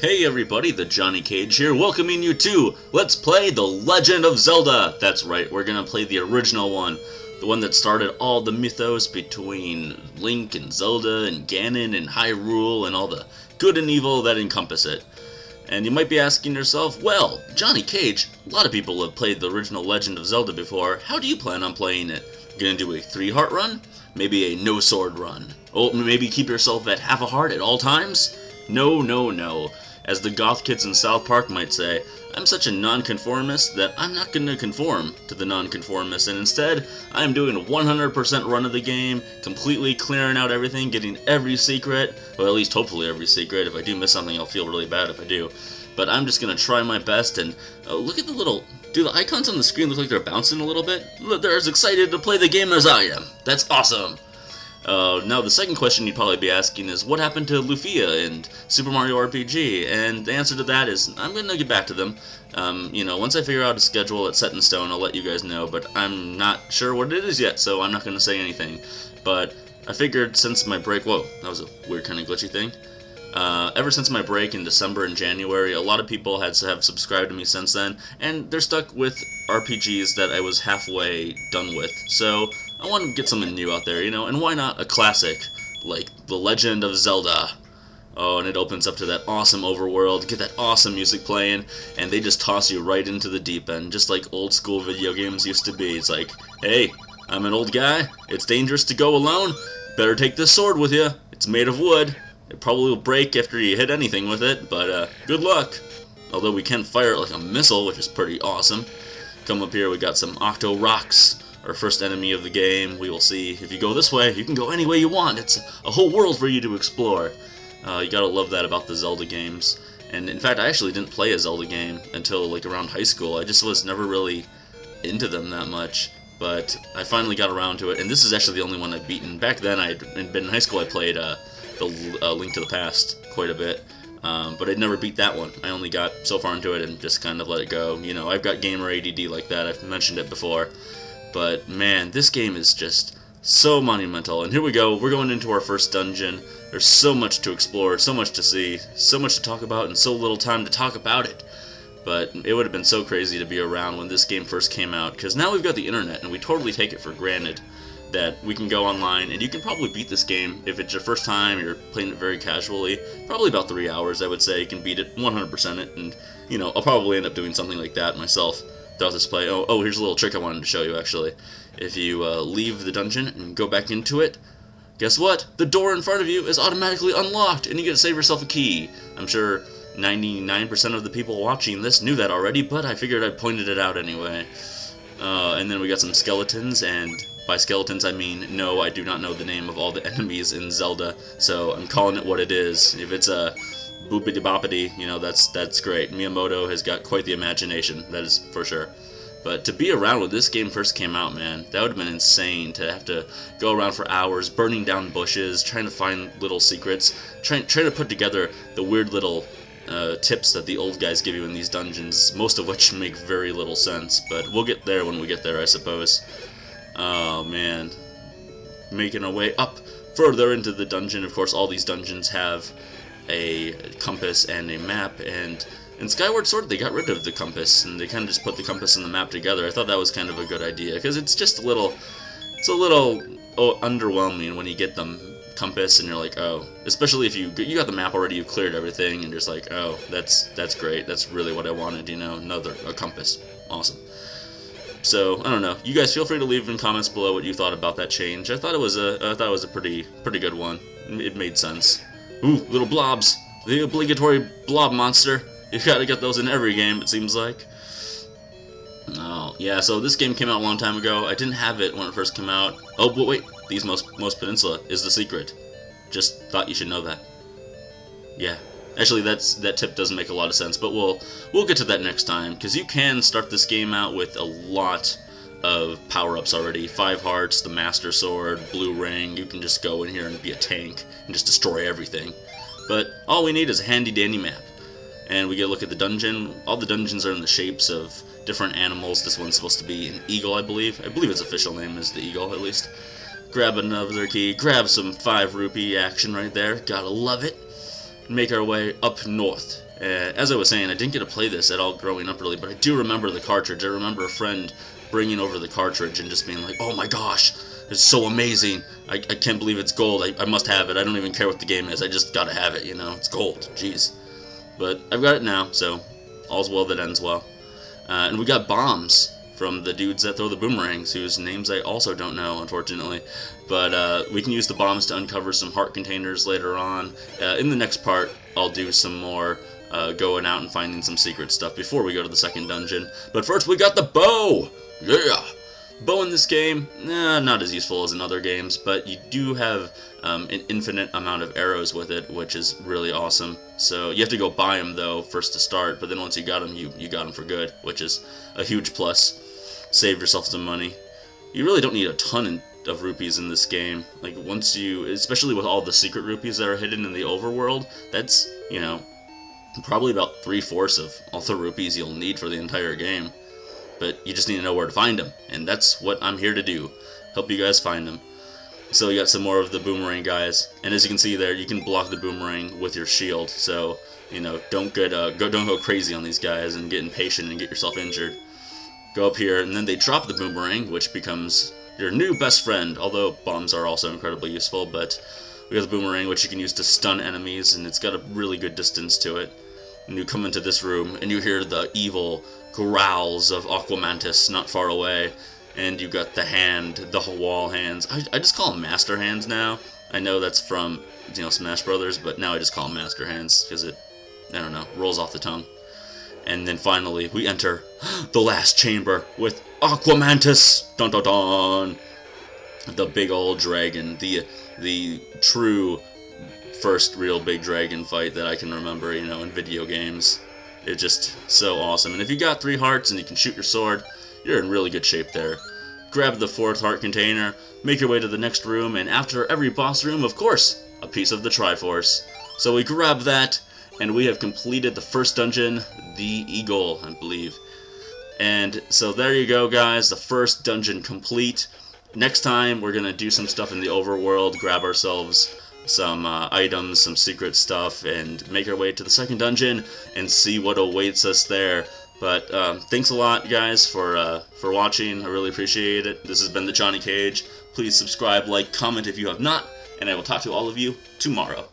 Hey everybody, the Johnny Cage here, welcoming you to Let's Play The Legend of Zelda! That's right, we're gonna play the original one. The one that started all the mythos between Link and Zelda and Ganon and Hyrule and all the good and evil that encompass it. And you might be asking yourself, well, Johnny Cage, a lot of people have played the original Legend of Zelda before, how do you plan on playing it? Gonna do a 3-heart run? Maybe a no-sword run? Oh, maybe keep yourself at half a heart at all times? No, no, no. As the goth kids in South Park might say, I'm such a nonconformist that I'm not going to conform to the nonconformists, and instead, I'm doing a 100% run of the game, completely clearing out everything, getting every secret, well, at least hopefully every secret. If I do miss something, I'll feel really bad if I do. But I'm just going to try my best, and look at the little... Do the icons on the screen look like they're bouncing a little bit? Look, they're as excited to play the game as I am. That's awesome. Now the second question you'd probably be asking is, what happened to Lufia and Super Mario RPG? And the answer to that is, I'm going to get back to them. Once I figure out a schedule that's set in stone, I'll let you guys know, but I'm not sure what it is yet, so I'm not going to say anything. But I figured since my break, whoa, that was a weird kind of glitchy thing. Ever since my break in December and January, a lot of people have subscribed to me since then, and they're stuck with RPGs that I was halfway done with. So I want to get something new out there, and why not a classic like The Legend of Zelda? Oh, and it opens up to that awesome overworld, get that awesome music playing, and they just toss you right into the deep end, just like old school video games used to be. It's like, hey, I'm an old guy, it's dangerous to go alone, better take this sword with you, it's made of wood. It probably will break after you hit anything with it, but good luck. Although we can fire it like a missile, which is pretty awesome. Come up here, we got some Octo Rocks, our first enemy of the game. We will see. If you go this way, you can go any way you want. It's a whole world for you to explore. You gotta love that about the Zelda games. And in fact, I actually didn't play a Zelda game until like around high school. I just was never really into them that much. But I finally got around to it, and this is actually the only one I've beaten. Back then, I'd been in high school. I played the Link to the Past quite a bit, but I'd never beat that one. I only got so far into it and just kind of let it go. I've got gamer ADD like that. I've mentioned it before. But man, this game is just so monumental. And here we go. We're going into our first dungeon. There's so much to explore, so much to see, so much to talk about, and so little time to talk about it. But it would have been so crazy to be around when this game first came out, because now we've got the internet, and we totally take it for granted that we can go online, and you can probably beat this game if it's your first time, you're playing it very casually, probably about 3 hours, I would say. You can beat it, 100% it, and, I'll probably end up doing something like that myself throughout this play. Oh, here's a little trick I wanted to show you, actually. If you leave the dungeon and go back into it, guess what? The door in front of you is automatically unlocked, and you get to save yourself a key. I'm sure 99% of the people watching this knew that already, but I figured I pointed it out anyway. And then we got some skeletons, and by skeletons I mean, no, I do not know the name of all the enemies in Zelda, so I'm calling it what it is. If it's a boopity-boppity, that's great. Miyamoto has got quite the imagination, that is for sure. But to be around when this game first came out, man, that would have been insane to have to go around for hours, burning down bushes, trying to find little secrets, trying to put together the weird little tips that the old guys give you in these dungeons, most of which make very little sense, but we'll get there when we get there, I suppose. Oh, man. Making our way up further into the dungeon. Of course, all these dungeons have a compass and a map, and in Skyward Sword, they got rid of the compass, and they kind of just put the compass and the map together. I thought that was kind of a good idea, because it's just a little underwhelming when you get them compass and you're like, oh, especially if you got the map already, you've cleared everything, and you're just like, oh, that's great, that's really what I wanted, a compass, awesome. So I don't know, you guys feel free to leave in comments below what you thought about that change. I thought it was a pretty good one. It made sense. Ooh, little blobs, the obligatory blob monster. You've got to get those in every game, it seems like. Oh, yeah, so this game came out a long time ago. I didn't have it when it first came out. Oh, but wait, these Most Peninsula is the secret. Just thought you should know that. Yeah. Actually, that tip doesn't make a lot of sense, but we'll get to that next time, because you can start this game out with a lot of power-ups already. 5 hearts, the Master Sword, Blue Ring. You can just go in here and be a tank and just destroy everything. But all we need is a handy-dandy map. And we get a look at the dungeon. All the dungeons are in the shapes of different animals. This one's supposed to be an eagle, I believe. I believe its official name is the eagle, at least. Grab another key. Grab some 5 rupee action right there. Gotta love it. make our way up north. As I was saying, I didn't get to play this at all growing up really, but I do remember the cartridge. I remember a friend bringing over the cartridge and just being like, oh my gosh, it's so amazing. I can't believe it's gold. I must have it. I don't even care what the game is. I just gotta have it, you know? It's gold. Jeez. But I've got it now, so all's well that ends well. And we got bombs from the dudes that throw the boomerangs, whose names I also don't know, unfortunately. But we can use the bombs to uncover some heart containers later on. In the next part, I'll do some more going out and finding some secret stuff before we go to the second dungeon. But first, we got the bow! Yeah! Bow in this game, not as useful as in other games, but you do have an infinite amount of arrows with it, which is really awesome. So you have to go buy them, though, first to start, but then once you got them, you got them for good, which is a huge plus. Save yourself some money. You really don't need a ton of rupees in this game. Like, once you, especially with all the secret rupees that are hidden in the overworld, that's, you know, probably about 3/4 of all the rupees you'll need for the entire game. But you just need to know where to find them, and that's what I'm here to do. Help you guys find them. So you got some more of the boomerang guys, and as you can see there, you can block the boomerang with your shield. So, you know, don't go crazy on these guys and get impatient and get yourself injured. Go up here, and then they drop the boomerang, which becomes your new best friend. Although bombs are also incredibly useful, but we got the boomerang, which you can use to stun enemies, and it's got a really good distance to it. And you come into this room, and you hear the evil growls of Aquamantis not far away, and you got the hand, the wall hands. I just call them master hands now. I know that's from, you know, Smash Brothers, but now I just call them master hands because it, I don't know, rolls off the tongue. And then finally we enter the last chamber with Aquamantis. Dun dun dun. The big old dragon, the true first real big dragon fight that I can remember, you know, in video games. It's just so awesome. And if you got 3 hearts and you can shoot your sword, you're in really good shape there. Grab the 4th heart container, make your way to the next room, and after every boss room, of course, a piece of the Triforce. So we grab that, and we have completed the first dungeon, the Eagle, I believe. And so there you go, guys, the first dungeon complete. Next time, we're going to do some stuff in the overworld, grab ourselves some items, some secret stuff, and make our way to the second dungeon and see what awaits us there. But thanks a lot, guys, for watching. I really appreciate it. This has been the Johnny Cage. Please subscribe, like, comment if you have not, and I will talk to all of you tomorrow.